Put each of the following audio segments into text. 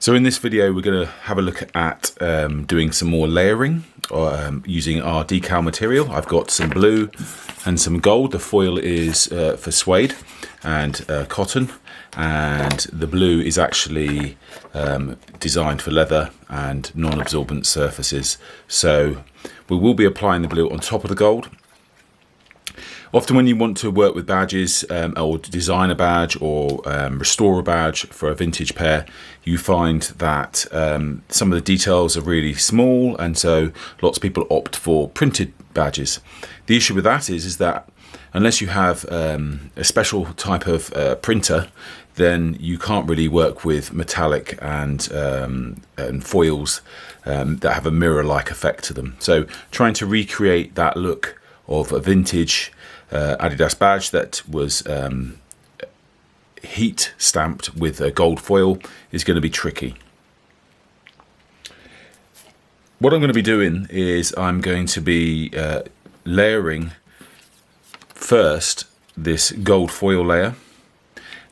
So in this video we're going to have a look at doing some more layering using our decal material. I've got some blue and some gold. The foil is for suede and cotton, and the blue is actually designed for leather and non-absorbent surfaces. So we will be applying the blue on top of the gold. Often when you want to work with badges or design a badge or restore a badge for a vintage pair, you find that some of the details are really small, and so lots of people opt for printed badges. The issue with that is that unless you have a special type of printer, then you can't really work with metallic and foils that have a mirror-like effect to them. So trying to recreate that look of a vintage Adidas badge that was heat stamped with a gold foil is going to be tricky. What I'm going to be doing is I'm going to be layering first this gold foil layer,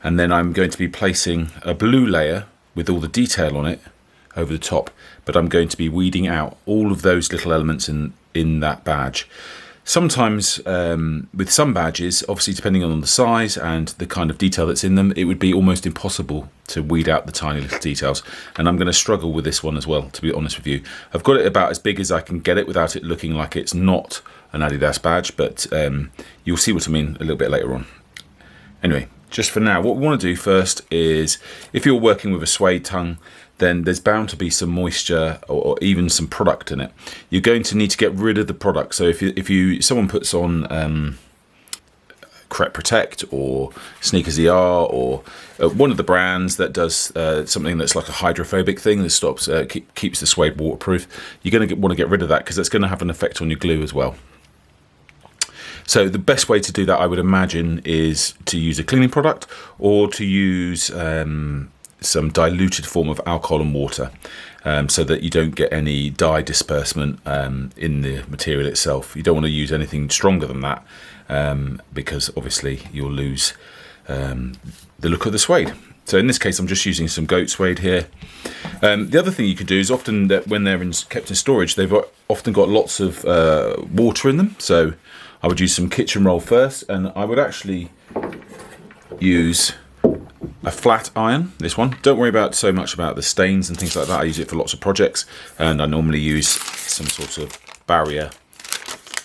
and then I'm going to be placing a blue layer with all the detail on it over the top, but I'm going to be weeding out all of those little elements in that badge. Sometimes with some badges, obviously depending on the size and the kind of detail that's in them, it would be almost impossible to weed out the tiny little details, and I'm going to struggle with this one as well, to be honest with you. I've got it about as big as I can get it without it looking like it's not an Adidas badge, but you'll see what I mean a little bit later on. Anyway, just for now, what we want to do first is, if you're working with a suede tongue, then there's bound to be some moisture or even some product in it. You're going to need to get rid of the product. So if someone puts on Crep Protect or Sneakers ER or one of the brands that does something that's like a hydrophobic thing that stops keeps the suede waterproof, you're going to want to get rid of that, because that's going to have an effect on your glue as well. So the best way to do that, I would imagine, is to use a cleaning product or to use some diluted form of alcohol and water, so that you don't get any dye disbursement in the material itself. You don't want to use anything stronger than that, because obviously you'll lose the look of the suede. So in this case, I'm just using some goat suede here. The other thing you could do is, often that when they're kept in storage, they've often got lots of water in them. So I would use some kitchen roll first, and I would actually use a flat iron, this one. Don't worry so much about the stains and things like that. I use it for lots of projects, and I normally use some sort of barrier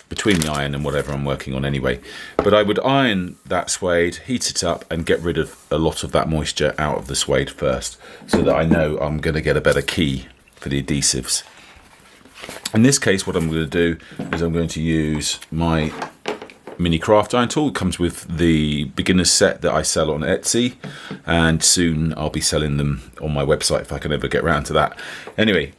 between the iron and whatever I'm working on anyway. But I would iron that suede, heat it up, and get rid of a lot of that moisture out of the suede first, so that I know I'm going to get a better key for the adhesives. In this case, what I'm going to do is I'm going to use my mini craft iron tool. It comes with the beginner's set that I sell on Etsy, and soon I'll be selling them on my website if I can ever get around to that. Anyway,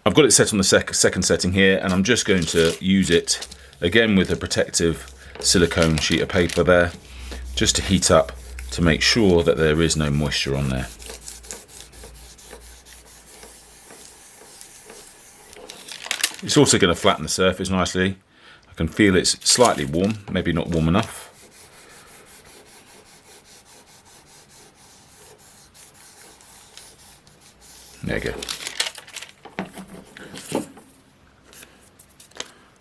I've got it set on the second setting here, and I'm just going to use it again with a protective silicone sheet of paper there, just to heat up to make sure that there is no moisture on there. It's also going to flatten the surface nicely. I can feel it's slightly warm, maybe not warm enough. There you go.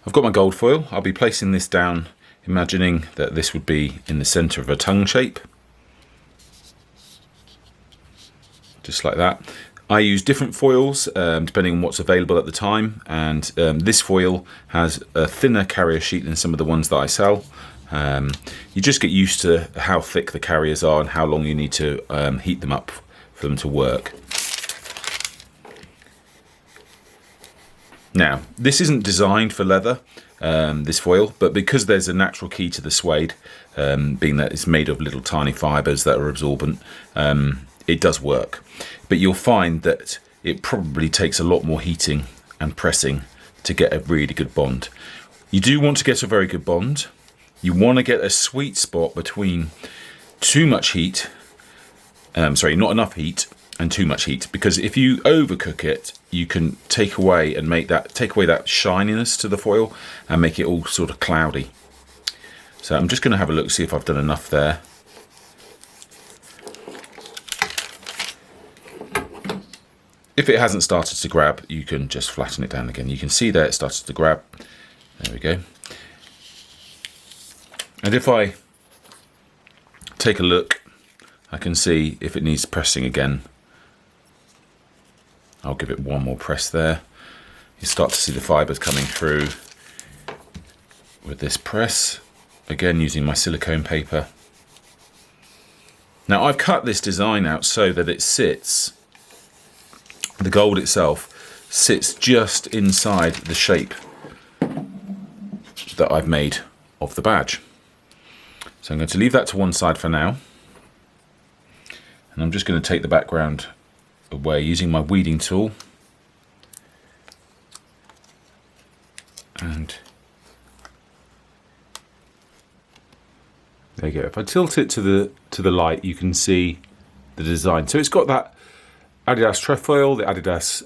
I've got my gold foil. I'll be placing this down, imagining that this would be in the center of a tongue shape. Just like that. I use different foils depending on what's available at the time, and this foil has a thinner carrier sheet than some of the ones that I sell. You just get used to how thick the carriers are and how long you need to heat them up for them to work. Now, this isn't designed for leather, this foil, but because there's a natural key to the suede, being that it's made of little tiny fibres that are absorbent, it does work. But you'll find that it probably takes a lot more heating and pressing to get a really good bond. You do want to get a very good bond. You want to get a sweet spot between too much heat, not enough heat, and too much heat, because if you overcook it, you can take away that shininess to the foil and make it all sort of cloudy. So I'm just going to have a look, see if I've done enough there. If it hasn't started to grab, you can just flatten it down again. You can see there it started to grab. There we go. And if I take a look, I can see if it needs pressing again. I'll give it one more press there. You start to see the fibres coming through with this press. Again, using my silicone paper. Now I've cut this design out so that it sits, the gold itself sits just inside the shape that I've made of the badge. So I'm going to leave that to one side for now. And I'm just going to take the background away using my weeding tool. And there you go. If I tilt it to the light, you can see the design. So it's got that Adidas trefoil, the Adidas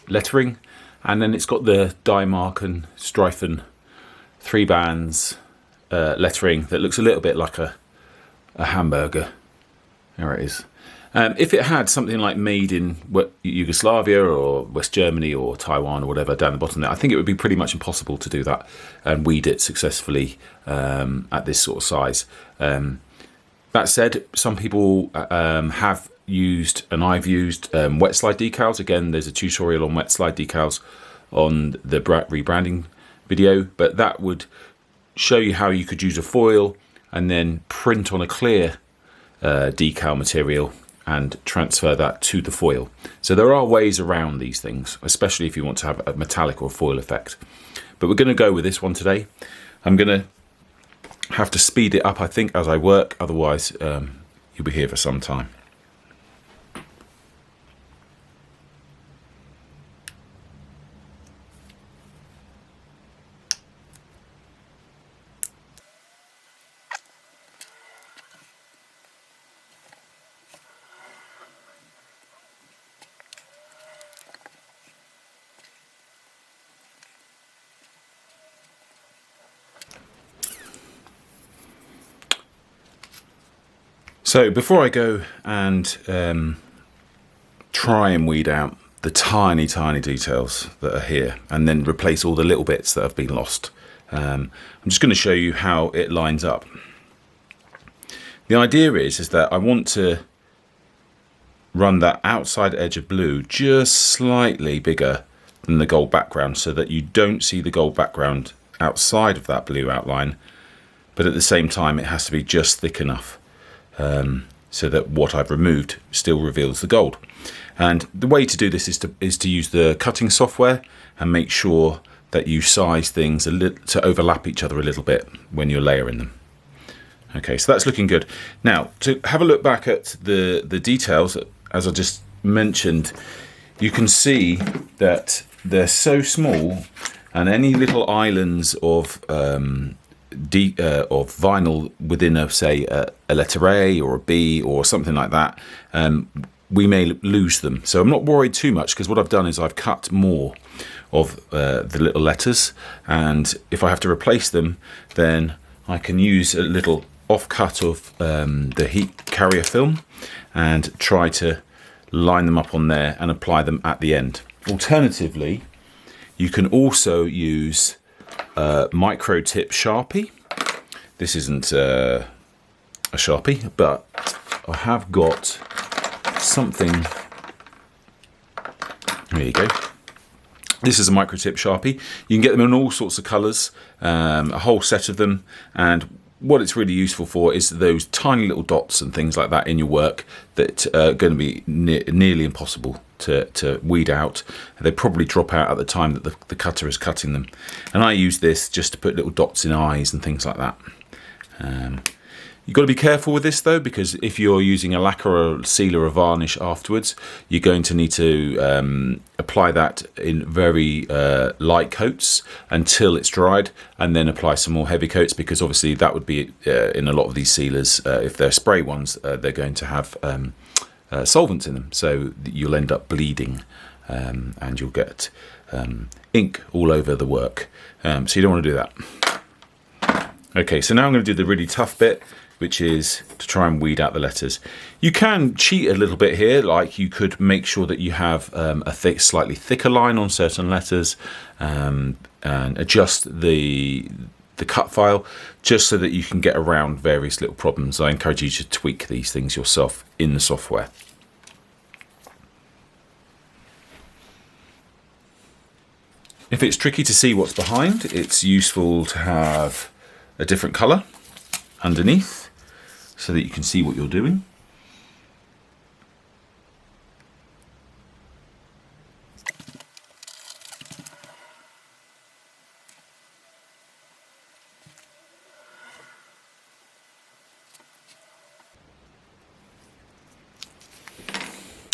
lettering, and then it's got the Dimarken Streifen 3 bands lettering that looks a little bit like a hamburger. There it is. If it had something like made in Yugoslavia or West Germany or Taiwan or whatever down the bottom there, I think it would be pretty much impossible to do that and weed it successfully at this sort of size. That said, some people have used, and I've used, wet slide decals. Again, there's a tutorial on wet slide decals on the rebranding video, but that would show you how you could use a foil and then print on a clear decal material and transfer that to the foil. So there are ways around these things, especially if you want to have a metallic or foil effect. But we're going to go with this one today. I'm going to have to speed it up, I think, as I work. Otherwise, you'll be here for some time. So before I go and try and weed out the tiny details that are here and then replace all the little bits that have been lost, I'm just going to show you how it lines up. The idea is that I want to run that outside edge of blue just slightly bigger than the gold background so that you don't see the gold background outside of that blue outline, but at the same time it has to be just thick enough so that what I've removed still reveals the gold. And the way to do this is to use the cutting software and make sure that you size things to overlap each other a little bit when you're layering them. Okay, so that's looking good. Now, to have a look back at the details, as I just mentioned, you can see that they're so small, and any little islands of vinyl within say a letter A or a B or something like that, we may lose them. So I'm not worried too much, because what I've done is I've cut more of the little letters, and if I have to replace them, then I can use a little offcut of the heat carrier film and try to line them up on there and apply them at the end. Alternatively, you can also use micro tip Sharpie. This isn't a Sharpie, but I have got something. There you go. This is a micro tip Sharpie. You can get them in all sorts of colours, a whole set of them, and what it's really useful for is those tiny little dots and things like that in your work that are going to be nearly impossible to weed out. They probably drop out at the time that the cutter is cutting them. And I use this just to put little dots in eyes and things like that. You've got to be careful with this though, because if you're using a lacquer or a sealer or varnish afterwards, you're going to need to apply that in very light coats until it's dried, and then apply some more heavy coats, because obviously that would be in a lot of these sealers, if they're spray ones, they're going to have solvents in them, so you'll end up bleeding and you'll get ink all over the work, so you don't want to do that. Okay, so now I'm going to do the really tough bit. which is to try and weed out the letters. You can cheat a little bit here, like you could make sure that you have a slightly thicker line on certain letters, and adjust the cut file just so that you can get around various little problems. I encourage you to tweak these things yourself in the software. If it's tricky to see what's behind, it's useful to have a different color underneath so that you can see what you're doing.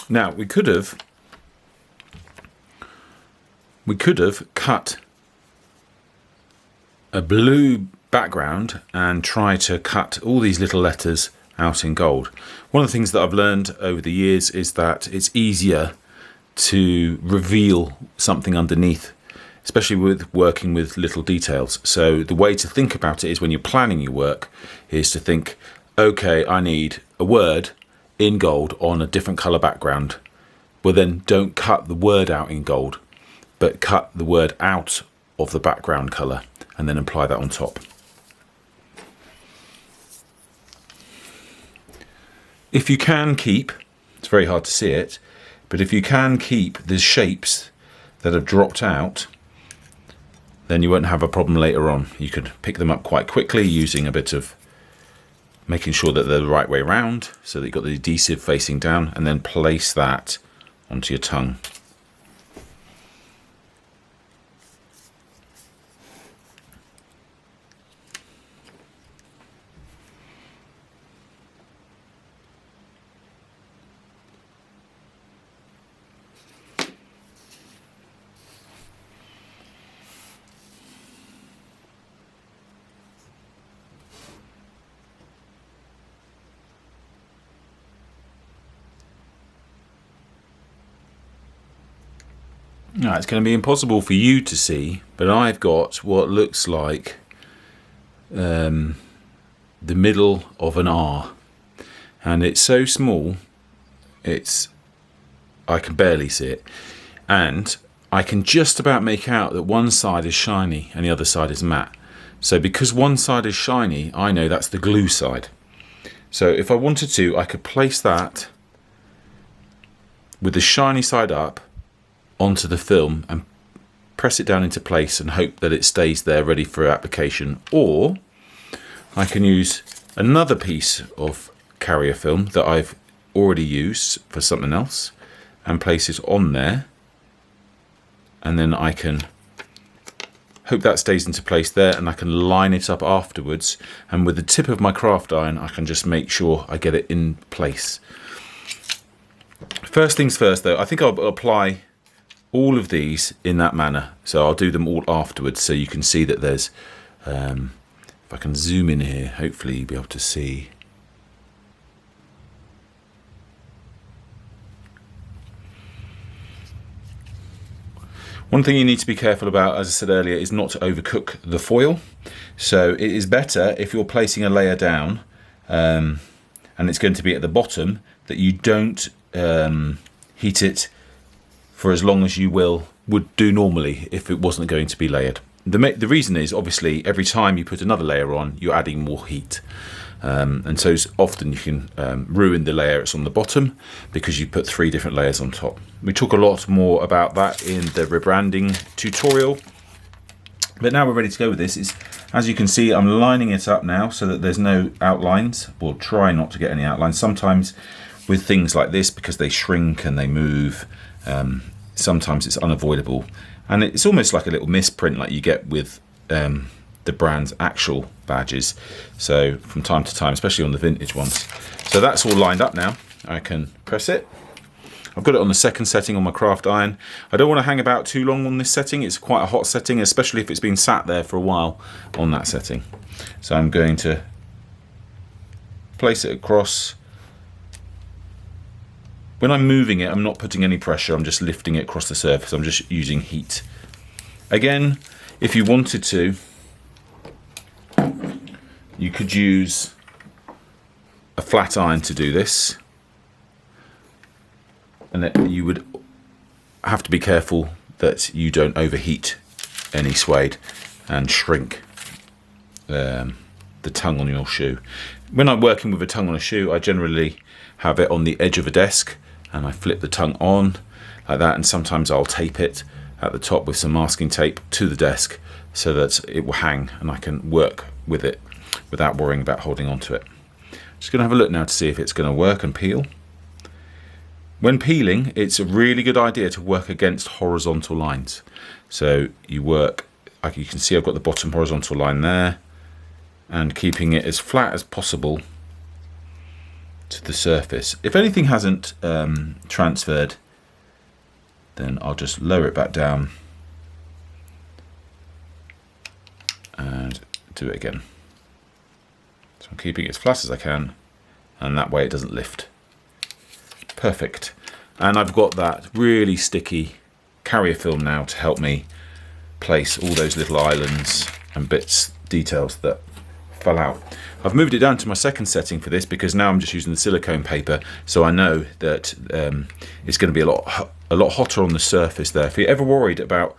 Now we could have cut a blue background and try to cut all these little letters out in gold. One of the things that I've learned over the years is that it's easier to reveal something underneath, especially with working with little details. So the way to think about it is, when you're planning your work, is to think, okay, I need a word in gold on a different color background. Well, then don't cut the word out in gold, but cut the word out of the background color and then apply that on top. If you can keep, it's very hard to see it, but if you can keep the shapes that have dropped out, then you won't have a problem later on. You could pick them up quite quickly using a bit of making sure that they're the right way around, so that you've got the adhesive facing down, and then place that onto your tongue. Now, it's going to be impossible for you to see, but I've got what looks like the middle of an R, and it's so small I can barely see it, and I can just about make out that one side is shiny and the other side is matte. So because one side is shiny, I know that's the glue side. So if I wanted to, I could place that with the shiny side up onto the film and press it down into place and hope that it stays there ready for application. Or I can use another piece of carrier film that I've already used for something else and place it on there, and then I can hope that stays into place there, and I can line it up afterwards, and with the tip of my craft iron I can just make sure I get it in place. First things first though, I think I'll apply all of these in that manner, so I'll do them all afterwards so you can see that there's if I can zoom in here, hopefully you'll be able to see. One thing you need to be careful about, as I said earlier, is not to overcook the foil. So it is better if you're placing a layer down and it's going to be at the bottom, that you don't heat it for as long as you would do normally if it wasn't going to be layered. The reason is, obviously, every time you put another layer on, you're adding more heat. And so often you can ruin the layer that's on the bottom because you put 3 different layers on top. We talk a lot more about that in the rebranding tutorial. But now we're ready to go with this. As you can see, I'm lining it up now so that there's no outlines. We'll try not to get any outlines. Sometimes with things like this, because they shrink and they move, sometimes it's unavoidable. And it's almost like a little misprint like you get with the brand's actual badges, so from time to time, especially on the vintage ones. So that's all lined up now. I can press it. I've got it on the second setting on my craft iron. I don't want to hang about too long on this setting. It's quite a hot setting, especially if it's been sat there for a while on that setting. So I'm going to place it across. When I'm moving it, I'm not putting any pressure, I'm just lifting it across the surface. I'm just using heat. Again, if you wanted to, you could use a flat iron to do this, and you would have to be careful that you don't overheat any suede and shrink the tongue on your shoe. When I'm working with a tongue on a shoe, I generally have it on the edge of a desk and I flip the tongue on like that, and sometimes I'll tape it at the top with some masking tape to the desk so that it will hang and I can work with it without worrying about holding on to it. Just going to have a look now to see if it's going to work and peel. When peeling, it's a really good idea to work against horizontal lines. So you work, like you can see I've got the bottom horizontal line there, and keeping it as flat as possible to the surface. If anything hasn't transferred, then I'll just lower it back down and do it again. So I'm keeping it as flat as I can, and that way it doesn't lift. Perfect. And I've got that really sticky carrier film now to help me place all those little islands and bits, details that fell out. I've moved it down to my second setting for this because now I'm just using the silicone paper, so I know that it's going to be a lot hotter on the surface there. If you're ever worried about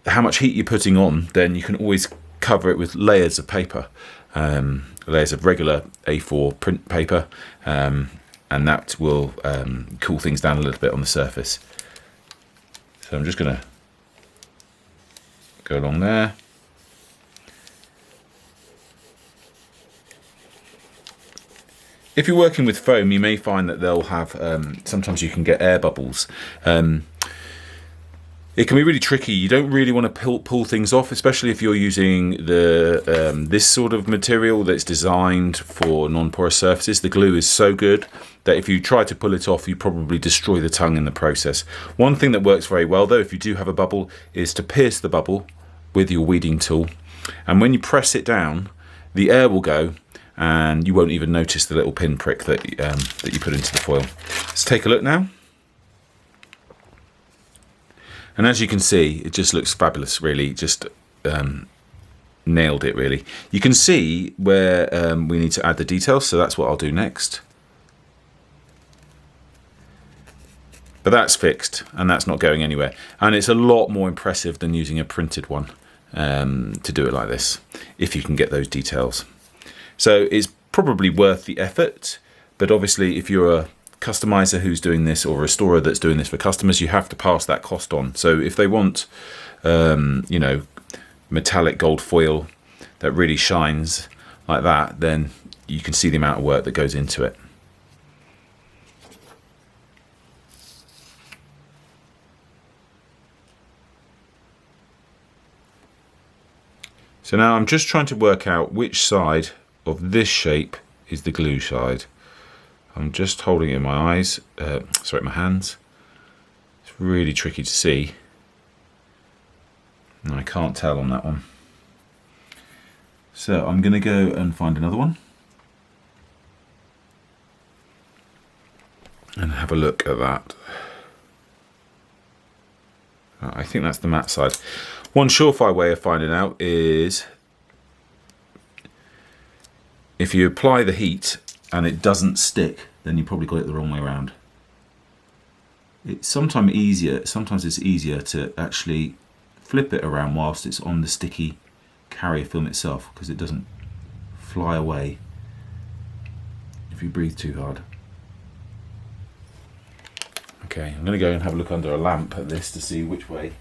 how much heat you're putting on, then you can always cover it with layers of paper, layers of regular A4 print paper, and that will cool things down a little bit on the surface. So I'm just going to go along there. If you're working with foam, you may find that they'll have, sometimes you can get air bubbles. It can be really tricky. You don't really want to pull things off, especially if you're using this sort of material that's designed for non-porous surfaces. The glue is so good that if you try to pull it off, you probably destroy the tongue in the process. One thing that works very well, though, if you do have a bubble, is to pierce the bubble with your weeding tool. And when you press it down, the air will go, and you won't even notice the little pin prick that you put into the foil. Let's take a look now. And as you can see, it just looks fabulous, really. Just nailed it, really. You can see where we need to add the details, so that's what I'll do next. But that's fixed, and that's not going anywhere. And it's a lot more impressive than using a printed one to do it like this, if you can get those details. So it's probably worth the effort, but obviously if you're a customizer who's doing this, or a restorer that's doing this for customers, you have to pass that cost on. So if they want, you know, metallic gold foil that really shines like that, then you can see the amount of work that goes into it. So now I'm just trying to work out which side of this shape is the glue side. I'm just holding it in my eyes, my hands. It's really tricky to see, and I can't tell on that one. So I'm going to go and find another one and have a look at that. I think that's the matte side. One surefire way of finding out is if you apply the heat and it doesn't stick, then you probably got it the wrong way around. It's sometimes it's easier to actually flip it around whilst it's on the sticky carrier film itself, because it doesn't fly away if you breathe too hard. Okay, I'm going to go and have a look under a lamp at this to see which way.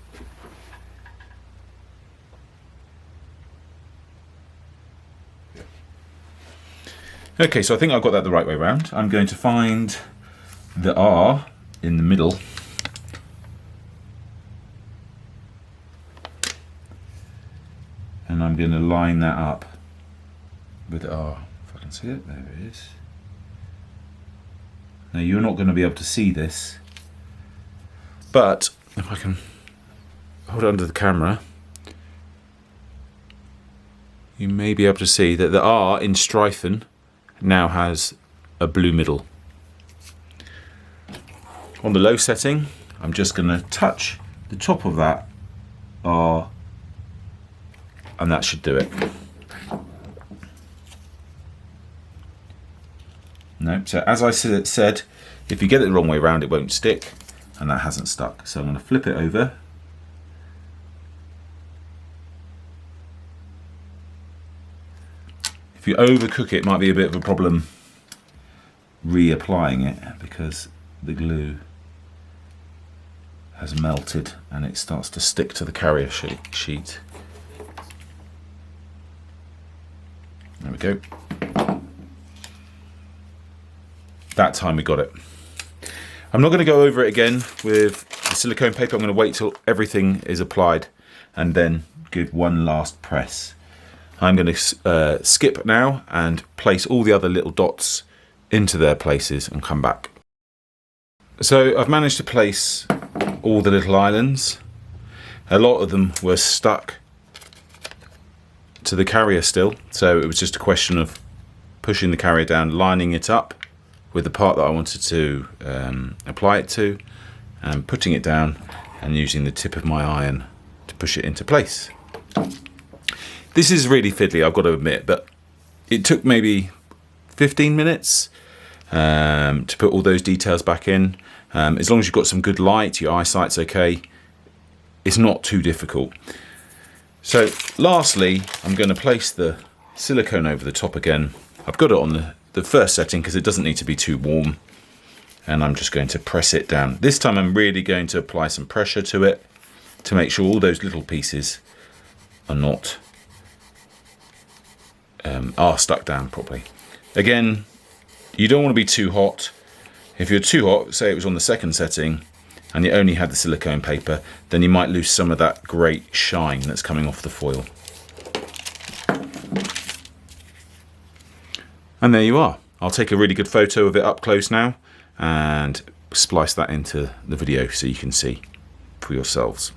Okay, so I think I've got that the right way around. I'm going to find the R in the middle. And I'm going to line that up with the R. If I can see it, there it is. Now you're not going to be able to see this, but if I can hold it under the camera, you may be able to see that the R in Stryfen now has a blue middle. On the low setting, I'm just going to touch the top of that R, and that should do it. No, so as I said, if you get it the wrong way around, it won't stick, and that hasn't stuck. So I'm going to flip it over. If you overcook it, it might be a bit of a problem reapplying it because the glue has melted and it starts to stick to the carrier sheet. There we go. That time we got it. I'm not going to go over it again with the silicone paper. I'm going to wait till everything is applied and then give one last press. I'm going to skip now and place all the other little dots into their places and come back. So I've managed to place all the little islands. A lot of them were stuck to the carrier still, so it was just a question of pushing the carrier down, lining it up with the part that I wanted to apply it to, and putting it down and using the tip of my iron to push it into place. This is really fiddly, I've got to admit, but it took maybe 15 minutes to put all those details back in. As long as you've got some good light, your eyesight's okay, it's not too difficult. So lastly, I'm going to place the silicone over the top again. I've got it on the first setting because it doesn't need to be too warm, and I'm just going to press it down. This time I'm really going to apply some pressure to it to make sure all those little pieces are not stuck down properly. Again, you don't want to be too hot. If you're too hot, say it was on the second setting and you only had the silicone paper, then you might lose some of that great shine that's coming off the foil. And there you are. I'll take a really good photo of it up close now and splice that into the video so you can see for yourselves.